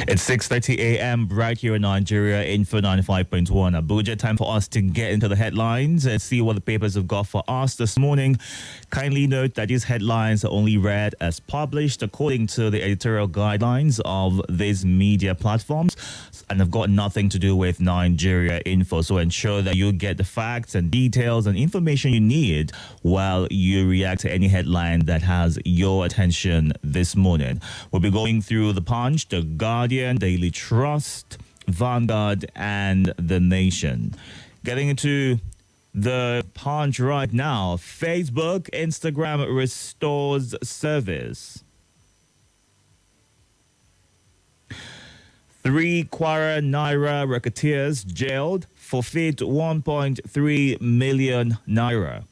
It's 6:30 a.m. right here in Nigeria, Info 95.1 Abuja. Time for us to get into the headlines and see what the papers have got for us this morning. Kindly note that these headlines are only read as published according to the editorial guidelines of these media platforms and have got nothing to do with Nigeria Info. So ensure that you get the facts and details and information you need while you react to any headline that has your attention this morning. We'll be going through The Punch, The Guardian, Daily Trust, Vanguard, and The Nation. Getting into The Punch right now. Facebook, Instagram restores service. 3 Kwara Naira racketeers jailed, forfeit 1.3 million naira.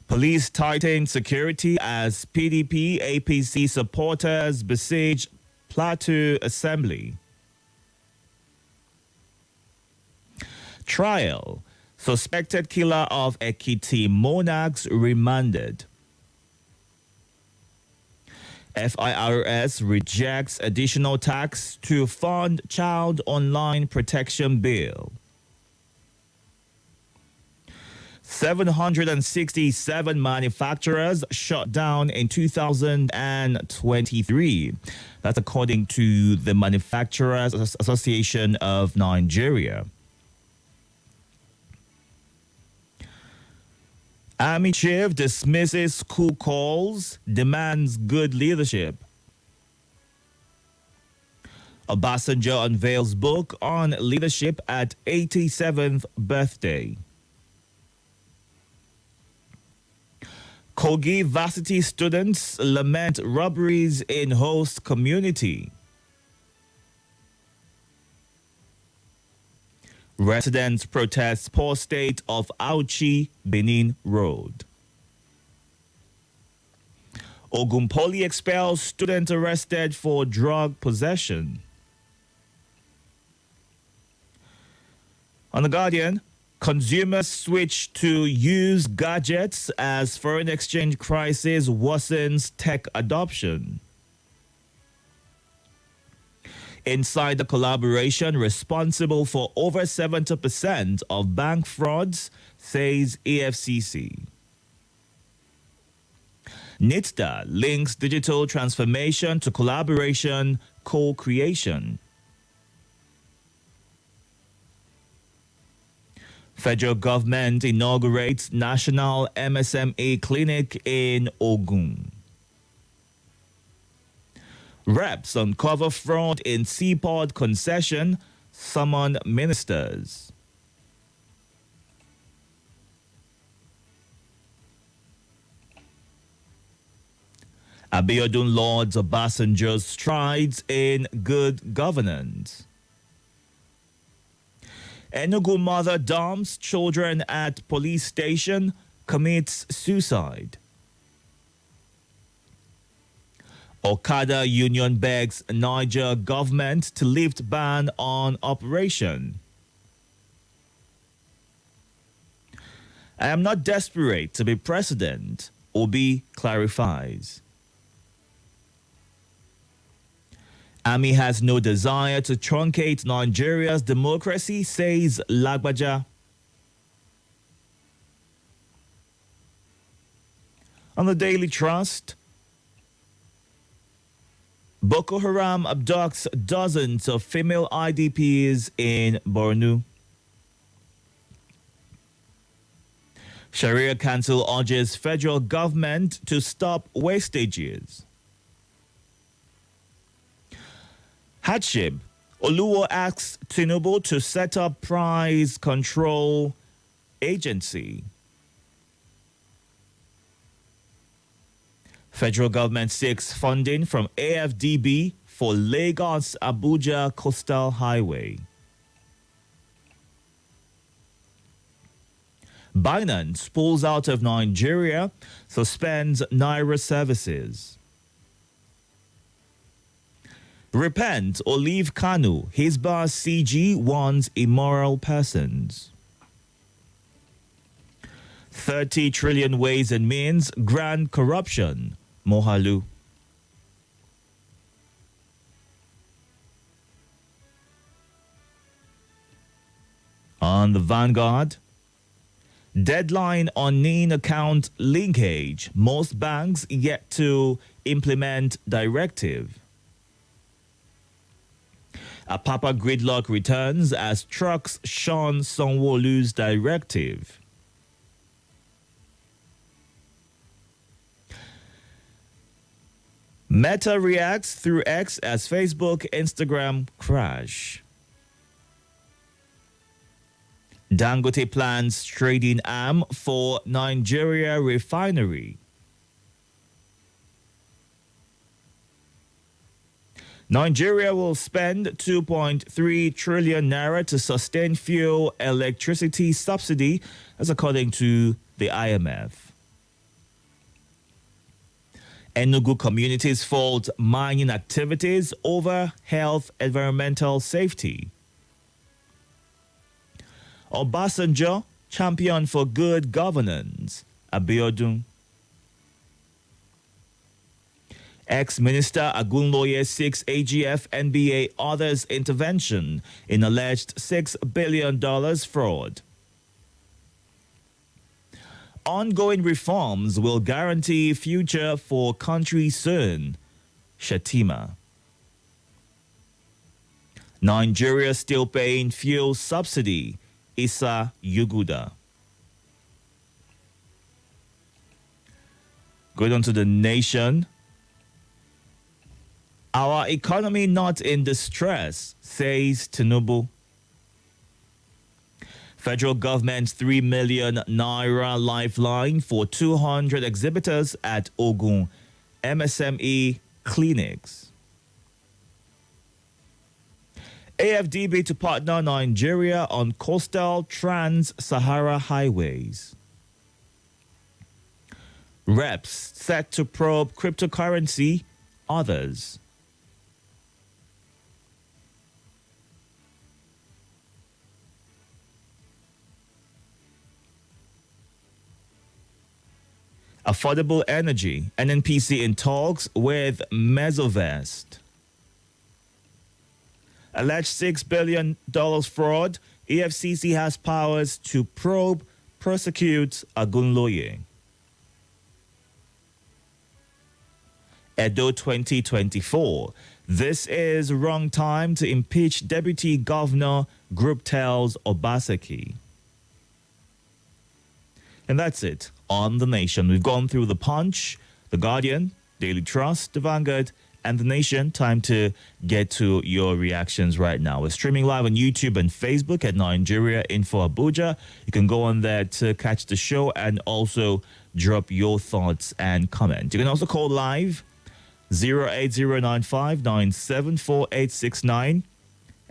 Police tighten security as PDP APC supporters besiege Plateau Assembly. Trial. Suspected killer of Ekiti monarchs remanded. FIRS rejects additional tax to fund child online protection bill. 767 manufacturers shut down in 2023. That's according to the Manufacturers Association of Nigeria. Army chief dismisses coup calls, demands good leadership. Obasanjo unveils book on leadership at 87th birthday. Kogi varsity students lament robberies in host community. Residents protest poor state of Auchi Benin Road. Ogun Poly expels student arrested for drug possession. On The Guardian, consumers switch to use gadgets as foreign exchange crisis worsens tech adoption. Inside the collaboration responsible for over 70% of bank frauds, says EFCC. NITDA links digital transformation to collaboration co-creation. Federal government inaugurates National MSME Clinic in Ogun. Reps uncover fraud in Seaport concession, summon ministers. Abiodun lauds Obasanjo's strides in good governance. Enugu mother dumps children at police station, commits suicide. Okada union begs Niger government to lift ban on operation. I am not desperate to be president, Obi clarifies. Army has no desire to truncate Nigeria's democracy, says Lagbaja. On the Daily Trust, Boko Haram abducts dozens of female IDPs in Borno. Sharia Council urges federal government to stop wastages. Hardship. Oluwo asks Tinubu to set up price control agency. Federal government seeks funding from AFDB for Lagos-Abuja Coastal Highway. Binance pulls out of Nigeria, suspends Naira services. Repent or leave Kanu, Hisbah CG warns immoral persons. 30 trillion ways and means, grand corruption, Mohalu. on the Vanguard. Deadline on NIN account linkage. Most banks yet to implement directive. Apapa gridlock returns as trucks shun Sanwo-Olu's directive. Meta reacts through X as Facebook, Instagram crash. Dangote plans trading arm for Nigeria refinery. Nigeria will spend 2.3 trillion naira to sustain fuel electricity subsidy, as according to the IMF. Enugu communities fault mining activities over health environmental safety. Obasanjo, champion for good governance. Abiodun. Ex-Minister Agunloye seeks AGF NBA others intervention in alleged $6 billion fraud. Ongoing reforms will guarantee future for country soon. Shatima. Nigeria still paying fuel subsidy. Issa Yuguda. Going on to The Nation. Our economy not in distress, says Tinubu. Federal government's 3 million naira lifeline for 200 exhibitors at Ogun MSME clinics. AFDB to partner Nigeria on coastal trans-Sahara highways. Reps set to probe cryptocurrency, others. Affordable energy, NNPC in talks with Mesovest. Alleged $6 billion fraud, EFCC has powers to probe, prosecute Agunloye. Edo 2024. This is wrong time to impeach Deputy Governor, group tells Obaseki. And that's it on The Nation. We've gone through The Punch, The Guardian, Daily Trust, The Vanguard, and The Nation. Time to get to your reactions right now. We're streaming live on YouTube and Facebook at Nigeria Info Abuja. You can go on there to catch the show and also drop your thoughts and comments. You can also call live 08095974869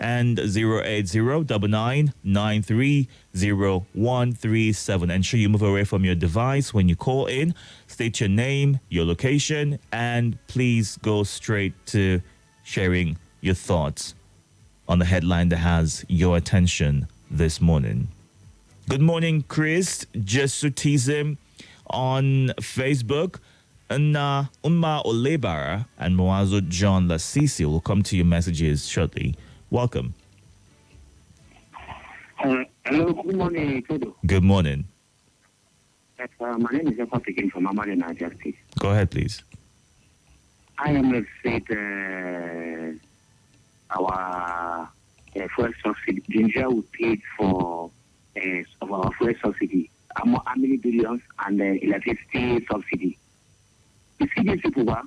and 08099930137. Ensure you move away from your device when you call in. State your name, your location, and please go straight to sharing your thoughts on the headline that has your attention this morning. Good morning, Chris. Jesutism on Facebook. Unma Olebara and Moazo John Lasisi will come to your messages shortly. Welcome. Hello, good morning, Itodo. Good morning. My name is Jacob again from Amale, Nigeria State. Go ahead, please. I am said our fuel subsidy. Nigeria will pay for of our fuel subsidy. How many billions and electricity subsidy? You see these people, I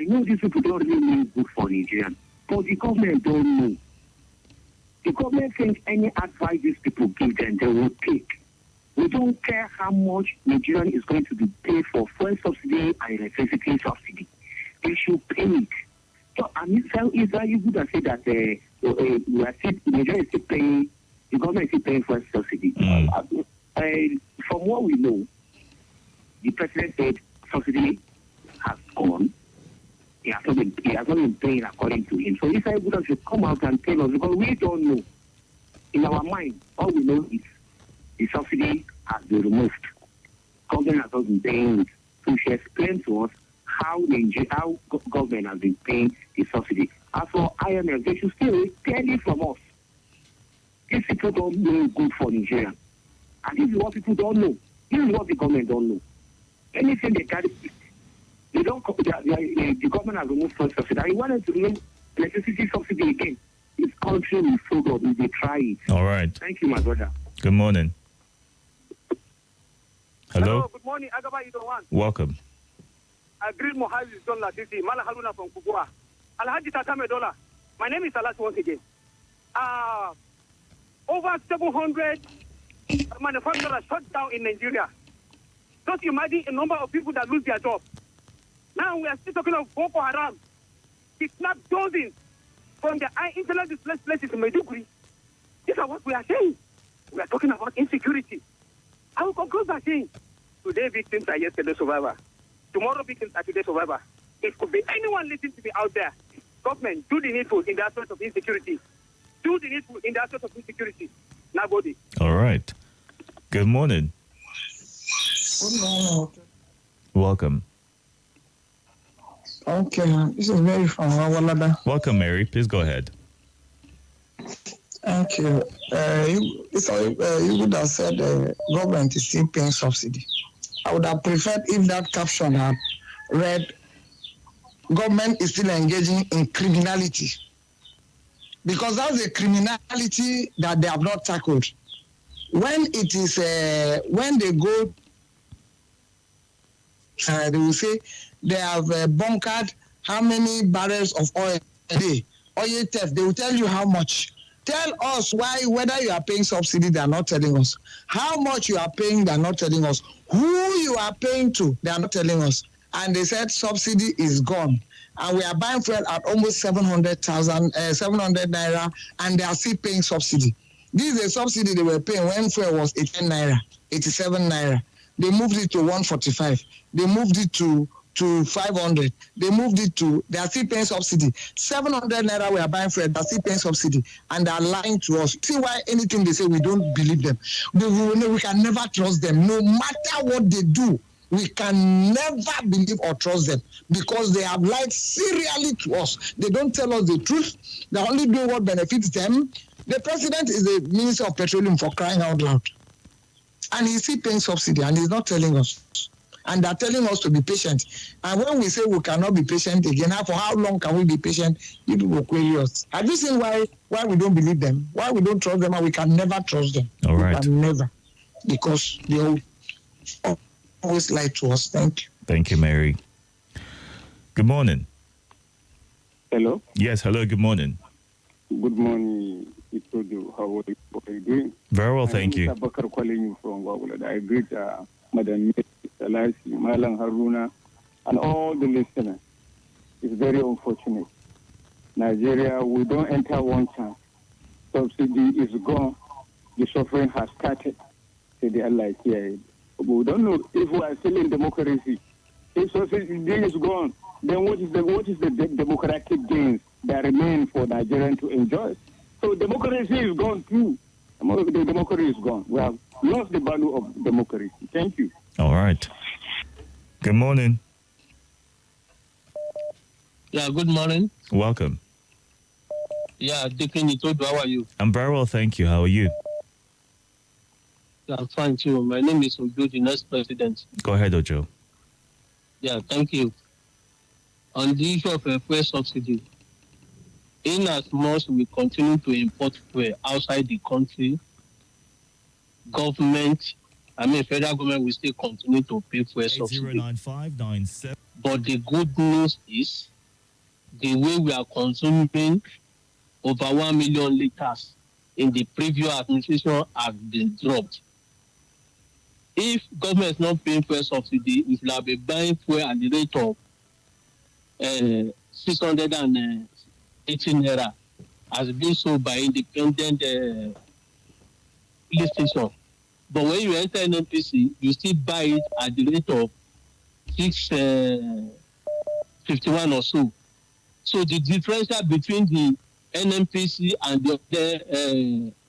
know these people don't really mean good for Nigerians. But the government don't know. The government thinks any advice these people give them, they will take. We don't care how much Nigerian is going to be paid for fuel subsidy and electricity subsidy. They should pay it. So, is that you would have said that Nigeria is still paying, the government is still paying fuel subsidy. From what we know, the president said subsidy has gone. He has not been paying according to him. So this Abuja should come out and tell us, because we don't know. In our mind, all we know is the subsidy has been removed. Government has not been paying it. So she explained to us how government has been paying the subsidy. As for IMF, they should still tell it from us. These people don't know good for Nigeria. And this is what people don't know. This is what the government don't know. Anything they carry, they don't. The government has removed first subsidy. I wanted to remove electricity subsidy again. This country will fold up if they try it. All right. Thank you, my brother. Good morning. Hello. Good morning, Agaba Itodo. Welcome. I greet Mohazi John Latisi, Mala Haruna from Kubua. Alhaji Tatame Dola. My name is Alas once again. Over 700 manufacturers shut down in Nigeria. Just imagine a number of people that lose their job. Now we are still talking of Boko Haram. Kidnapped dozens from the internal displaced places in Maiduguri. These are what we are saying. We are talking about insecurity. I will conclude by saying, today victims are yesterday survivors. Tomorrow victims are today survivors. It could be anyone listening to me out there. Government, do the needful in the aspect of insecurity. Do the needful in the aspect of insecurity. Nobody. All right. Good morning. Good morning. Welcome. Okay, this is Mary from Awalada. Welcome, Mary. Please go ahead. Thank you. You would have said the government is still paying subsidy. I would have preferred if that caption had read, government is still engaging in criminality. Because that's a criminality that they have not tackled. When it is, when they go, they will say they have bunkered how many barrels of oil a day. Oil theft, they will tell you how much. Tell us why, whether you are paying subsidy, they are not telling us. How much you are paying, they are not telling us. Who you are paying to, they are not telling us. And they said subsidy is gone. And we are buying fuel at almost 700 naira, and they are still paying subsidy. This is a subsidy they were paying when fuel was 18 naira, 87 naira. They moved it to 145. They moved it to 500. They moved it to, they are still paying subsidy. 700 naira we are buying fuel, they are still paying subsidy. And they are lying to us. See why anything they say, we don't believe them. We can never trust them. No matter what they do, we can never believe or trust them because they have lied serially to us. They don't tell us the truth. They only do what benefits them. The president is the Minister of Petroleum, for crying out loud. And he's still paying subsidy and he's not telling us. And they're telling us to be patient. And when we say we cannot be patient again, for how long can we be patient? People will query us. Have you seen why we don't believe them? Why we don't trust them and we can never trust them? All right. We can never. Because they always lie to us. Thank you. Thank you, Mary. Good morning. Hello. Yes, hello, good morning. Good morning, Itodo. How are you doing? Very well, thank you. Bakar calling you from Wawulada. I greet Madam Salasi, Malang Haruna, and all the listeners. It's very unfortunate. Nigeria, we don't enter one chance. Subsidy is gone. The suffering has started. Say the Allah here. We don't know if we are still in democracy. If subsidy is gone, then what is the democratic gains that remain for Nigerians to enjoy? So democracy is gone too. The democracy is gone. We have lost the value of democracy. Thank you. All right. Good morning. Yeah, good morning. Welcome. Yeah, Deacon Itodo, how are you? I'm very well, thank you. How are you? Yeah, I'm fine too. My name is Ojo, the next president. Go ahead, Ojo. Yeah, thank you. On the issue of fuel subsidy, in as much we continue to import fuel outside the country, federal government will still continue to pay fuel subsidy. 09597. But the good news is the way we are consuming over 1 million liters in the previous administration has been dropped. If government is not paying fuel subsidy, we should have been buying fuel at the rate of 618 naira as being sold by independent police station. But when you enter NNPC, you still buy it at the rate of 651 or so. So the differential between the NNPC and the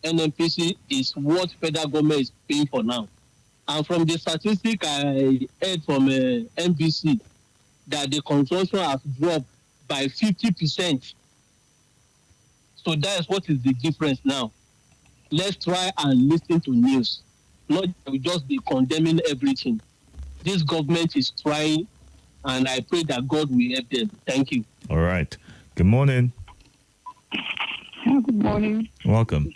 NNPC is what federal government is paying for now. And from the statistic I heard from NBC, that the consumption has dropped by 50%. So that is what is the difference now. let's try and listen to news. Not we just be condemning everything. This government is trying, and I pray that God will help them. Thank you. All right. Good morning. Good morning. Welcome.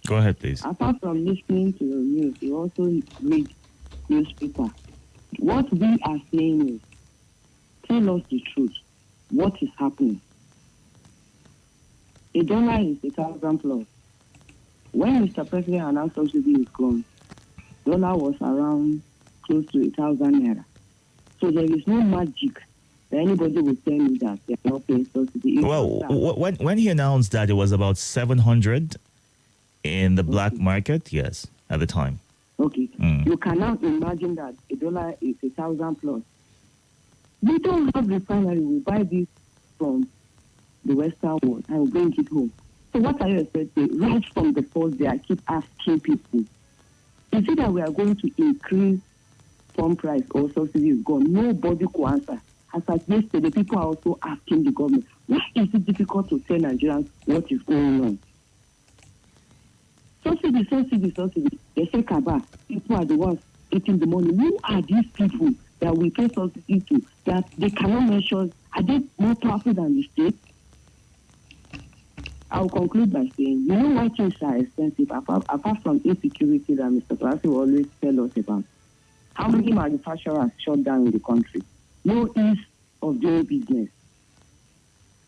Go ahead, please. Apart from listening to the news, you also read newspaper. What we are saying is, tell us the truth. What is happening? $1 is 1,000 plus. When Mr. President announced subsidy is gone, dollar was around close to 1,000 naira. So there is no magic that anybody will tell me that they are not paying subsidy. Well, when he announced that it was about 700 in the black market, yes, at the time. Okay. You cannot imagine that $1 is 1,000 plus. We don't have refinery. We buy this from the Western world and we bring it home. So what are you expecting? Right from the first day, I keep asking people, is it that we are going to increase pump price or subsidy is gone? Nobody could answer. As at yesterday, people are also asking the government, why is it difficult to tell Nigerians what is going on? Subsidy. They say Kaba, people are the ones getting the money. Who are these people that we pay subsidy to that they cannot mention? Are they more powerful than the state? I'll conclude by saying, you know why things are expensive, apart from insecurity that Mr. Tarasi will always tell us about. How many manufacturers shut down in the country? No ease of doing business.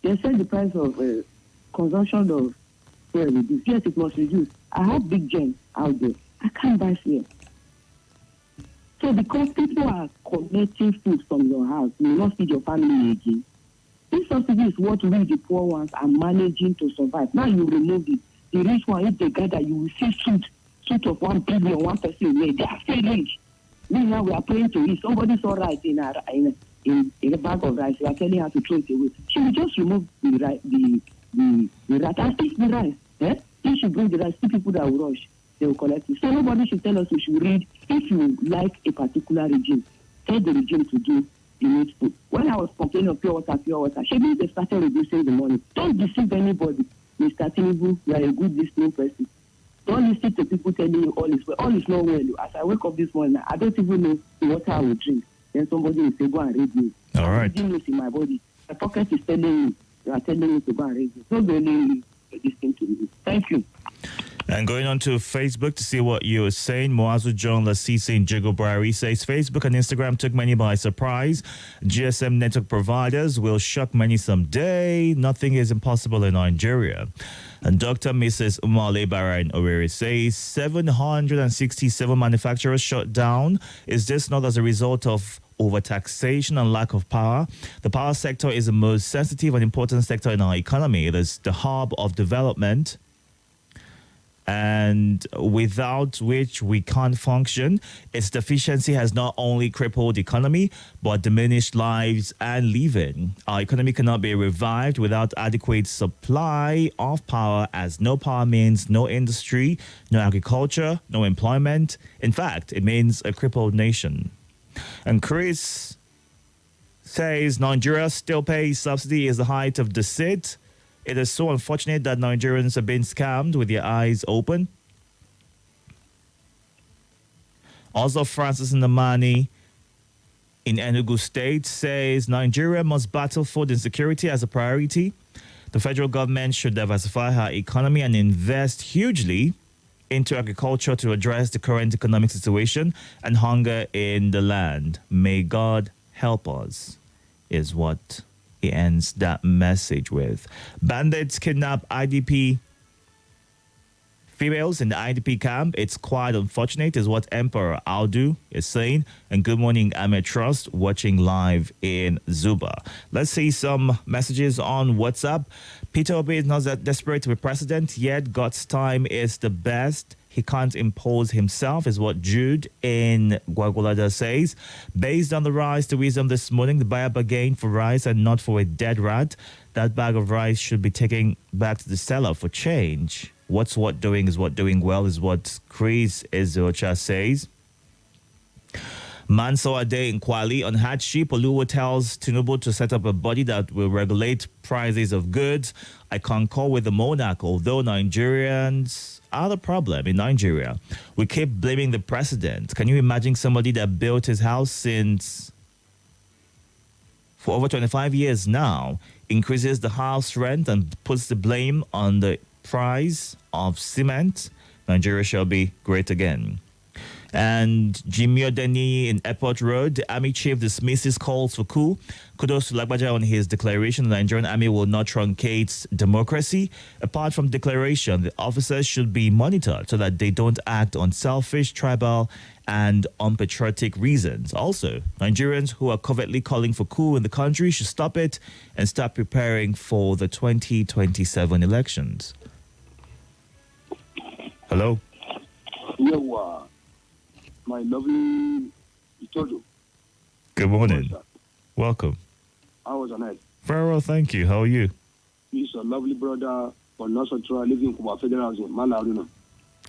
They said the price of consumption of fuel reduced. Yes, it must reduce. I have big gens out there. I can't buy fuel. So because people are collecting food from your house, you will not feed your family again. This subsidy is what we, the poor ones, are managing to survive. Now you remove it. The rich one, if they gather, you will see suit of 1 billion, one person away. They are still rich. Now we are praying to eat. Somebody saw rice in a bag of rice. We are telling her to throw it away. She will just remove the rice and eat the rice. Eh? If she brings the rice, see people that will rush, they will collect it. So nobody should tell us we should read. If you like a particular regime, tell the regime to do the needful. When I was complaining of pure water, she means they started reducing the money. Don't deceive anybody. Mr. Tinubu, you are a good listening person. Don't listen to people telling you all is well. All is not well. As I wake up this morning, I don't even know the water I will drink. Then somebody will say, go and read me. All right. I didn't in my body. My pocket is telling me, you are telling me to go and read me. Don't really listen to me. Thank you. And going on to Facebook to see what you're saying, Moazu John Lasisi in Jigobari says Facebook and Instagram took many by surprise. GSM network providers will shock many someday. Nothing is impossible in Nigeria. And Dr. Mrs. Umale Bara in Owerri says 767 manufacturers shut down. Is this not as a result of overtaxation and lack of power? The power sector is the most sensitive and important sector in our economy. It is the hub of development, and without which we can't function. Its deficiency has not only crippled the economy, but diminished lives and living. Our economy cannot be revived without adequate supply of power, as no power means no industry, no agriculture, no employment. In fact, it means a crippled nation. And Chris says Nigeria still pays subsidy is the height of deceit. It is so unfortunate that Nigerians are being scammed with their eyes open. Also, Francis Namani in Enugu State says Nigeria must battle food insecurity as a priority. The federal government should diversify her economy and invest hugely into agriculture to address the current economic situation and hunger in the land. May God help us, is what he ends that message with. Bandits kidnap IDP females in the IDP camp. It's quite unfortunate, is what Emperor Aldu is saying. And good morning, Ahmed Trust, watching live in Zuba. Let's see some messages on WhatsApp. Peter Obi is not that desperate to be president, yet God's time is the best. He can't impose himself, is what Jude in Gwagwalada says. Based on the rise to wisdom this morning, the buyer bargained for rice and not for a dead rat. That bag of rice should be taken back to the seller for change. What's what doing is what doing well, is what Chris Ezocha says. Manso Ade in Kwali on hardship. Oluwo tells Tinubu to set up a body that will regulate prices of goods. I concur with the monarch, although Nigerians are the problem in Nigeria. We keep blaming the president. Can you imagine somebody that built his house for over 25 years now, increases the house rent and puts the blame on the price of cement? Nigeria shall be great again. And Jimmy Odeni in Airport Road, the army chief dismisses calls for coup. Kudos to Lagbaja on his declaration the Nigerian army will not truncate democracy. Apart from declaration, the officers should be monitored so that they don't act on selfish, tribal, and unpatriotic reasons. Also, Nigerians who are covertly calling for coup in the country should stop it and start preparing for the 2027 elections. Hello? My lovely Itodo. Good morning. Welcome. How was the night? Very well, thank you. How are you? He's a lovely brother from Nasotro, living in Kuba Federal Housing, Malaruna.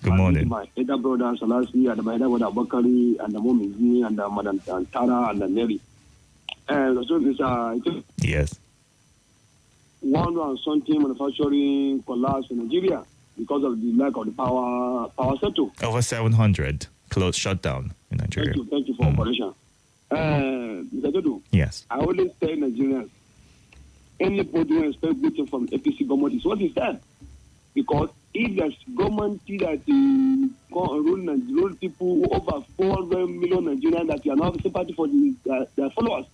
Good morning. My elder brother, Salasi, and my elder brother, Bakari, and the mom is me, and Madam Tara, and Mary. And so this, Yes. 100 manufacturing collapse in Nigeria because of the lack of the power sector. Over 700 closed shut down in Nigeria. Thank you for operation. Mr. Dodo, Yes. I always tell Nigerians, anybody who expects good thing from APC government is what he said. Because if there's government that rule people over 400 million Nigerians that are not sympathy for their followers,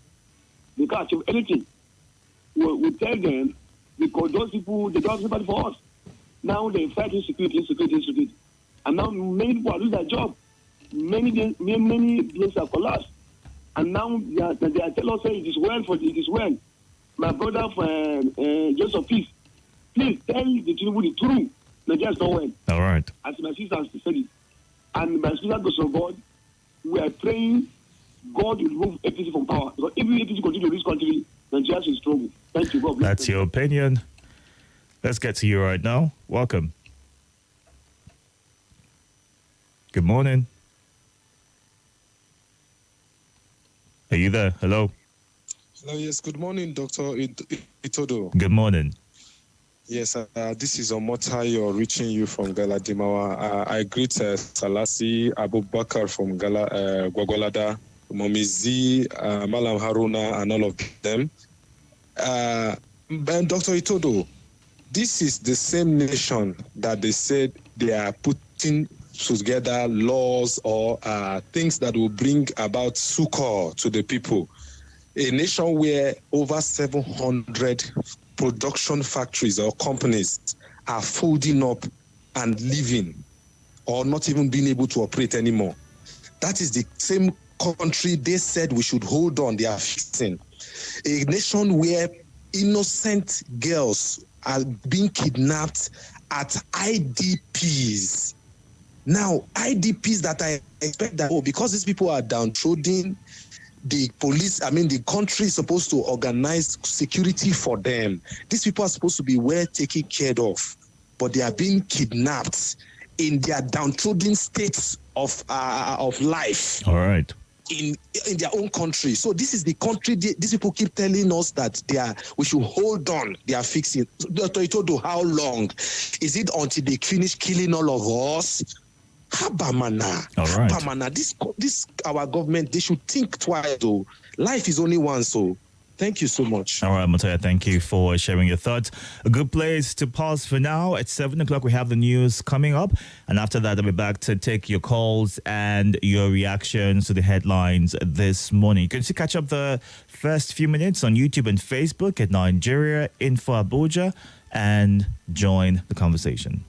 they can't achieve anything. We tell them because those people, they don't have sympathy for us. Now they fight insecurity. And now many people are losing their job. Many places have collapsed. And now they are telling us it is well. My brother Joseph, please tell the Tinubu the truth. Nigeria is not well. All right. As my sister has said it. And my sister goes to God, we are praying God will remove APC from power. Because if APC continue in this country, Nigeria will struggle. Thank you, God bless. That's your opinion. Let's get to you right now. Welcome. Good morning. Are you there? Hello. Hello, yes. Good morning, Dr. Itodo. Good morning. Yes, this is Omotayo reaching you from Galadimawa. I greet Salasi Abubakar from Gwagwalada, Momizi, Malam Haruna, and all of them. And Dr. Itodo, this is the same nation that they said they are putting together laws or things that will bring about succor to the people. A nation where over 700 production factories or companies are folding up and leaving or not even being able to operate anymore. That is the same country they said we should hold on, they are fixing. A nation where innocent girls are being kidnapped at IDPs. Now, IDPs that I expect that, because these people are downtrodden, the country is supposed to organize security for them. These people are supposed to be well taken care of, but they are being kidnapped in their downtrodden states of life. All right. In their own country. So this is the country these people keep telling us that we should hold on. They are fixing. Dr. Itodo, how long? Is it until they finish killing all of us? Habamana. All right. Habamana. This our government, they should think twice though. Life is only one, so thank you so much. All right, Mataya, thank you for sharing your thoughts. A good place to pause for now. At 7 o'clock, we have the news coming up. And after that, I'll be back to take your calls and your reactions to the headlines this morning. You can still catch up the first few minutes on YouTube and Facebook at Nigeria Info Abuja and join the conversation.